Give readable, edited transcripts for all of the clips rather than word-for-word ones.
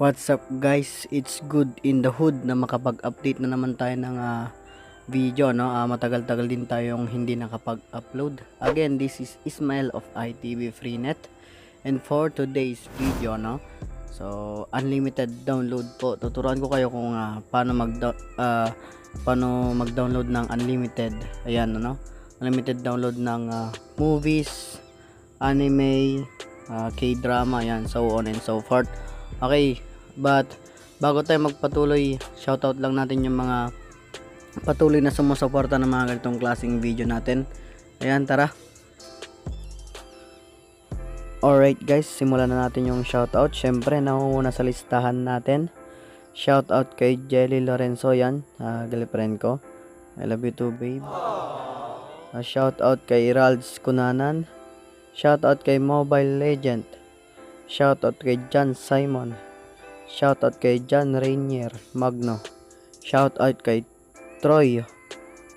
What's up guys, it's good in the hood na makapag-update na naman tayo ng video, no? Matagal-tagal din tayong hindi nakapag-upload. Again, this is Ismael of ITV Freenet, and for today's video, no, so unlimited download po. Tuturuan ko kayo kung paano mag-download ng unlimited, ayan, no, unlimited download ng movies, anime, K-drama, ayan, so on and so forth. Okay, but bago tayo magpatuloy, shoutout lang natin yung mga patuloy na sumusuporta ng mga ganitong klaseng video natin. Ayan, tara. Alright guys, simulan na natin yung shoutout. Syempre, nauna sa listahan natin. Shoutout kay Jelly Lorenzo, yan, girlfriend ko. I love you too, babe. Shoutout kay Ralds Kunanan. Shoutout kay Mobile Legend. Shoutout kay John Simon. Shoutout kay John Rainier Magno. Shoutout kay Troy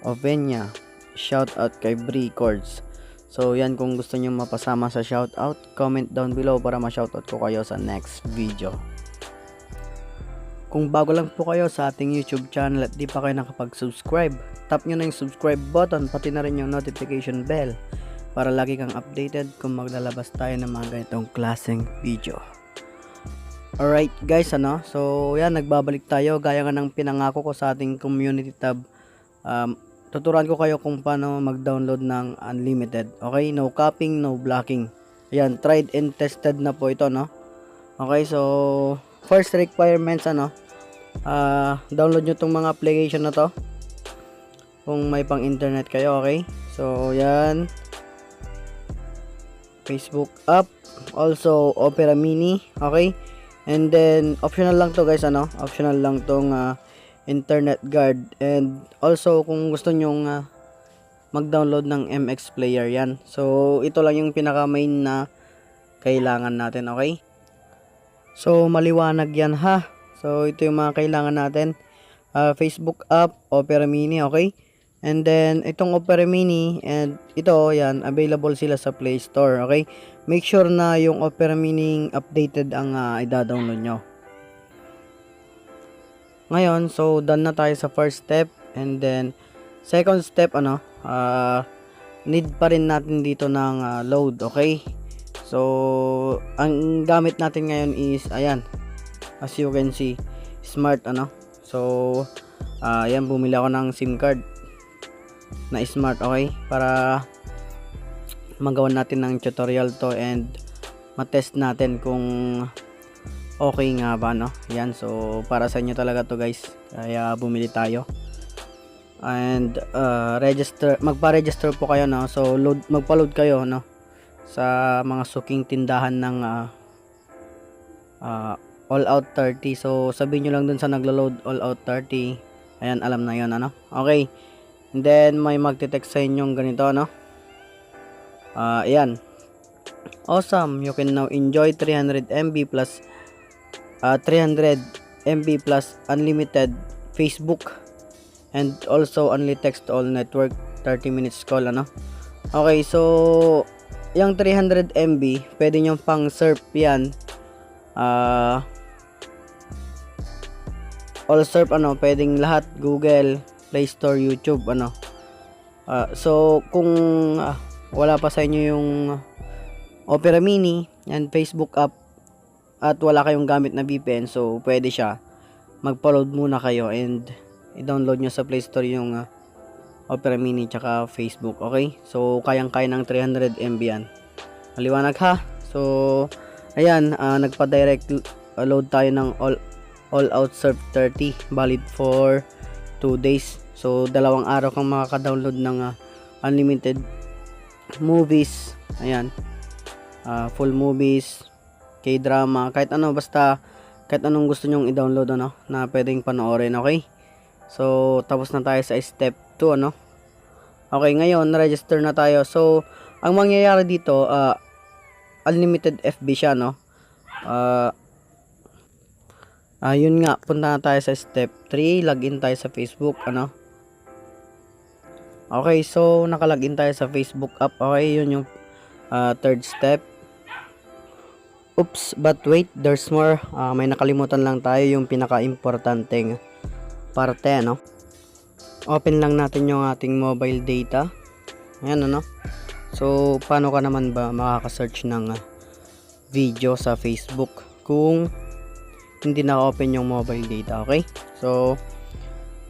Ovenia. Shoutout kay Bree Cords. So yan, kung gusto niyo mapasama sa shoutout, comment down below para ma-shoutout ko kayo sa next video. Kung bago lang po kayo sa ating YouTube channel at di pa kayo nakapag-subscribe, tap nyo na yung subscribe button, pati na rin yung notification bell para lagi kang updated kung maglalabas tayo ng mga ganitong klaseng video. Alright guys, so yan, nagbabalik tayo gaya nga ng pinangako ko sa ating community tab. Tuturuan ko kayo kung paano mag-download ng unlimited. Okay, no copying, no blocking. Ayan, tried and tested na po ito, no. Okay, so first requirements, download nyo tong mga application na to kung may pang internet kayo. Okay, so yan, Facebook app, also Opera Mini, okay? And then optional lang to guys, optional lang tong internet guard, and also kung gusto nyong mag-download ng MX player, yan. So ito lang yung pinaka main na kailangan natin, okay? So maliwanag yan ha. So ito yung mga kailangan natin. Facebook app, Opera Mini, okay? And then itong Opera Mini and ito, yan, available sila sa Play Store, okay? Make sure na yung Opera Mini updated ang i-download nyo. Ngayon, so done na tayo sa first step, and then second step, need pa rin natin dito ng load, okay? So ang gamit natin ngayon is ayan, as you can see, smart, so ayan, bumili ako ng SIM card na smart, okay, para magawa natin ng tutorial to and matest natin kung okay nga ba, yan. So para sa inyo talaga to guys, kaya bumili tayo. And magpa-register po kayo, so magpa-load kayo, sa mga suking tindahan ng All Out 30. So sabihin nyo lang dun sa naglo-load All Out 30, ayan, alam na yon, okay. And then may magte-text sa inyong ganito, ayan, awesome, you can now enjoy 300 MB plus 300 MB plus unlimited Facebook and also only text to all network, 30 minutes call, okay. So yung 300 MB pwede nyo pang surf yan, all surf, pwedeng lahat, Google Play Store, YouTube, so kung wala pa sa inyo yung Opera Mini and Facebook app at wala kayong gamit na VPN, so pwede siya, magpa-load muna kayo and i-download nyo sa Play Store yung Opera Mini tsaka Facebook, okay? So kayang-kaya ng 300 MB yan, maliwanag ha. So ayan, nagpa-direct load tayo ng All Out Surf 30, valid for 2 days. So 2 araw kang makaka-download ng unlimited movies, ayan, full movies, K-drama, kahit ano, basta kahit anong gusto nyong i-download, na pwedeng panoorin, okay? So tapos na tayo sa step 2, okay. Ngayon register na tayo. So ang mangyayari dito, unlimited FB siya, Yun nga, punta na tayo sa step 3, login tayo sa Facebook, ano. Okay, so nakalagin tayo sa Facebook app. Okay, yun yung third step. Oops, but wait, there's more. May nakalimutan lang tayo, yung pinaka-importanteng parte, ano. Open lang natin yung ating mobile data. Ayan, ano. So, paano ka naman ba makaka-search ng video sa Facebook kung hindi naka-open yung mobile data, okay? So,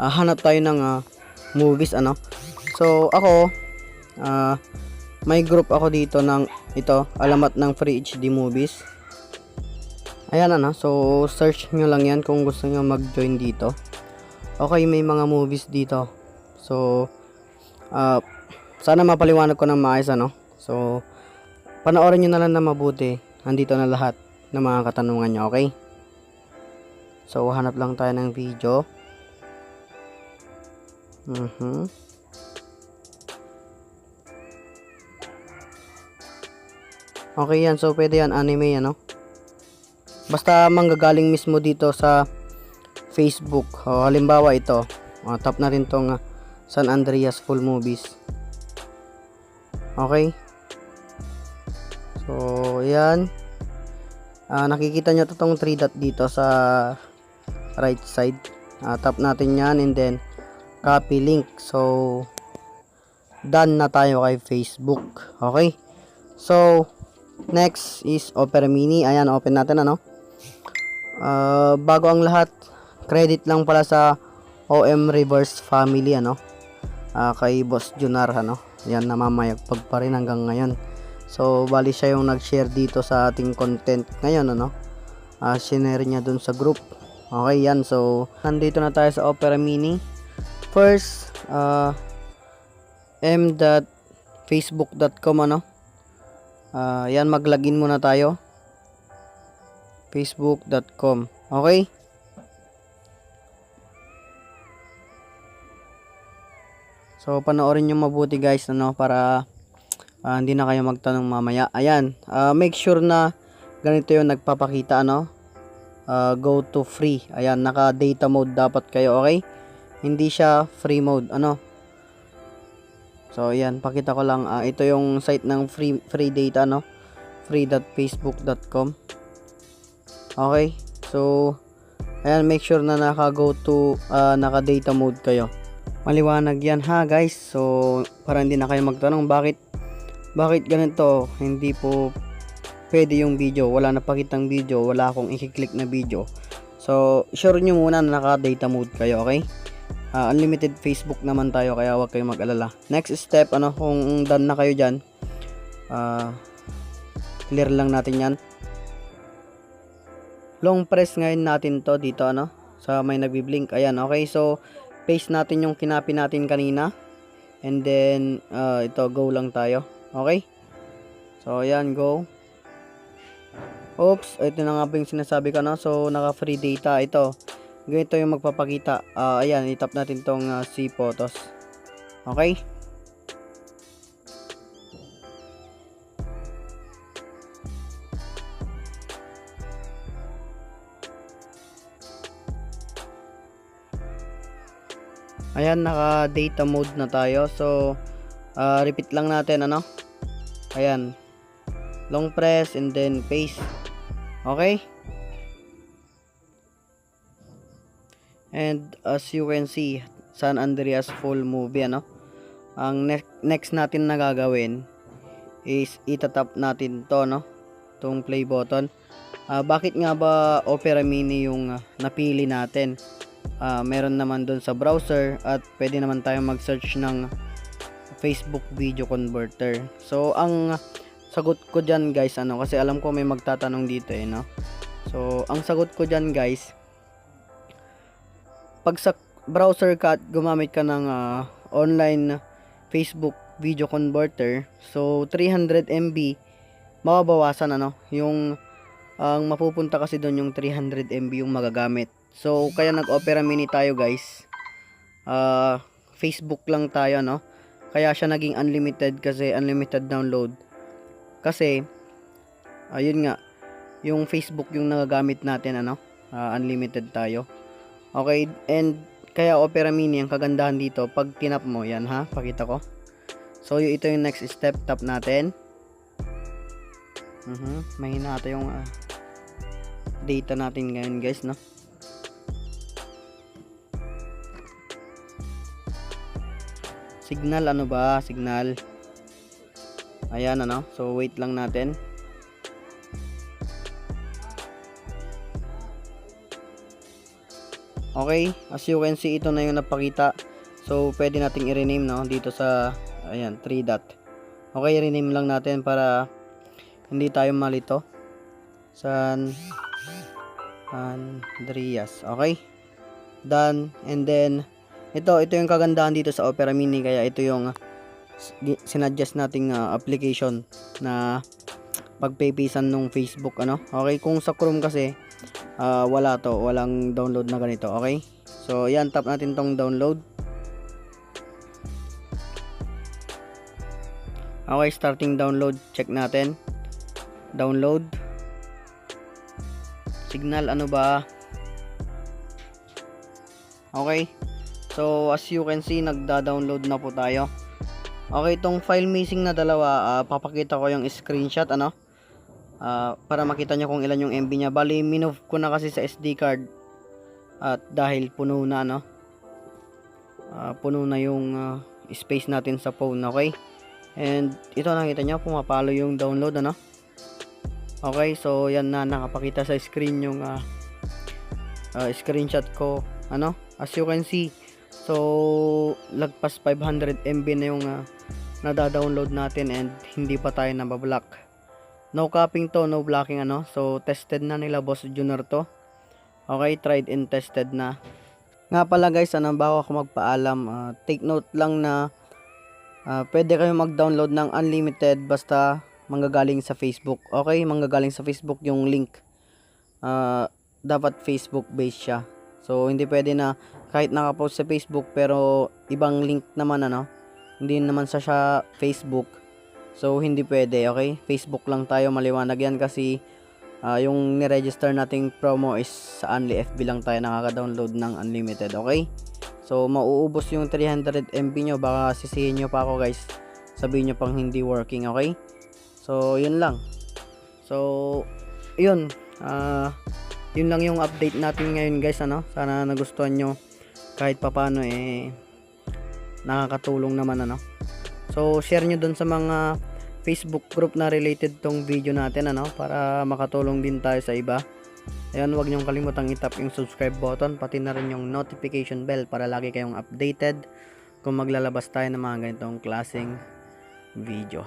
hanap tayo ng movies, ano. So, ako, may group ako dito ng ito, alamat ng Free HD Movies. Ayan, ano. So, search nyo lang yan kung gusto nyo mag-join dito. Okay, may mga movies dito. So, sana mapaliwanag ko ng maayos, ano. So, panoorin nyo na lang na mabuti. Andito na lahat ng mga katanungan nyo, okay? So, hanap lang tayo ng video. Okay yan, so pwede yan, anime, ano. Basta manggagaling mismo dito sa Facebook. Halimbawa ito, tap na rin tong San Andreas Full Movies. Okay. So, yan. Nakikita nyo itong 3 dot dito sa right side. Tap natin yan and then copy link. So, done na tayo kay Facebook. Okay. So, next is Opera Mini. Ayan, open natin, ano. Bago ang lahat, credit lang pala sa OM Reverse Family, ano. Kay Boss Junar, ano. Yan, namamayagpag pa rin hanggang ngayon. So, bali siya yung nag-share dito sa ating content ngayon, ano. Sinare niya dun sa group. Okay, yan. So, nandito na tayo sa Opera Mini. First, m.facebook.com, ano. Yan, mag-login muna tayo. facebook.com. Okay? So, panoorin nyo mabuti, guys, ano, para hindi na kayo magtanong mamaya. Ayan, make sure na ganito yung nagpapakita, ano. Go to free. Ayan, naka data mode dapat kayo, okay? Hindi siya free mode, ano. So, ayan, pakita ko lang. Ito yung site ng free data, no? free.facebook.com. Okay? So, ayan, make sure na naka-go to, naka-data mode kayo. Maliwanag yan, ha, guys? So, para hindi na kayo magtanong, bakit ganito? Hindi po pwede yung video. Wala na pakitang video. Wala akong i-click na video. So, sure nyo muna na naka-data mode kayo, okay? Unlimited Facebook naman tayo, kaya huwag kayong mag-alala. Next step, ano, kung done na kayo dyan, clear lang natin yan. Long press ngayon natin to dito, ano, sa may nagbi-blink. Ayan, okay, so paste natin yung kinapi natin kanina, and then ito, go lang tayo. Okay, so ayan, go. Oops, ito na nga ba yung sinasabi ko, no? So, naka free data ito. Ganito yung magpapakita. Ayan, itap natin tong see photos. Okay? Ayan, naka data mode na tayo. So, repeat lang natin, ano? Ayan. Long press and then paste. Okay? And as you can see, San Andreas Full Movie, ano. Ang next natin na gagawin is itatap natin to, no, tong play button. Bakit nga ba Opera Mini yung napili natin? Meron naman doon sa browser at pwede naman tayong mag-search ng Facebook Video Converter. So, ang sagot ko dyan, guys, ano, kasi alam ko may magtatanong dito, no. So, ang sagot ko dyan, guys, pag sa browser ka at gumamit ka ng online Facebook Video Converter, so 300 MB mababawasan, ano, yung ang mapupunta kasi doon yung 300 MB yung magagamit. So, kaya nag-Opera Mini tayo, guys. Facebook lang tayo, no. Kaya siya naging unlimited kasi unlimited download. Kasi ayun nga, yung Facebook yung nagagamit natin, ano. unlimited tayo. Okay, and kaya Opera Mini ang kagandahan dito, pag tinap mo yan ha, pakita ko. So ito yung next step, tap natin. Mahina ata yung data natin ngayon guys, no? Signal, ano ba? Signal. Ayan, ano? So wait lang natin. Okay, as you can see, ito na yung napakita. So, pwede nating i-rename, no? Dito sa, ayan, 3 dot. Okay, rename lang natin para hindi tayo malito. San Andreas. Okay? Done. And then, ito yung kagandahan dito sa Opera Mini. Kaya ito yung sinadjust nating application na pagpepisan nung Facebook, ano? Okay, kung sa Chrome kasi, wala to, walang download na ganito. Okay, so yan, tap natin tong download. Okay, starting download, check natin. Download. Signal, ano ba? Okay, so as you can see, nagda-download na po tayo. Okay, itong file missing na dalawa, papakita ko yung screenshot, ano, para makita nyo kung ilan yung MB nya. Bali, minove ko na kasi sa SD card at dahil puno na, no? Puno na yung space natin sa phone. Okay, and ito, nakita nyo, pumapalo yung download, ano? Okay, so yan na, nakapakita sa screen yung screenshot ko, ano, as you can see. So lagpas 500 MB na yung nada-download natin and hindi pa tayo nabablock. No copying to, no blocking, ano. So tested na nila Boss Junior to. Okay, tried and tested na. Nga pala guys, bago ako magpaalam, take note lang na pwede kayo mag-download ng unlimited basta manggagaling sa Facebook. Okay, manggagaling sa Facebook yung link. Dapat Facebook based siya. So hindi pwede na kahit nakapost sa Facebook pero ibang link naman, ano. Hindi naman siya Facebook. So hindi pwede. Okay, Facebook lang tayo, maliwanag yan kasi yung ni-register nating promo is sa Only FB lang tayo nakaka-download ng unlimited. Okay, so mauubos yung 300 MB nyo, baka sisihin nyo pa ako guys, sabihin nyo pang hindi working. Okay, so yun lang. So yun, yun lang yung update natin ngayon guys, ano. Sana nagustuhan nyo kahit papano, nakakatulong naman, ano. So share nyo dun sa mga Facebook group na related tong video natin, ano, para makatulong din tayo sa iba. Ayan, huwag nyong kalimutang i-tap yung subscribe button, pati na rin yung notification bell para lagi kayong updated kung maglalabas tayo ng mga ganitong klaseng video.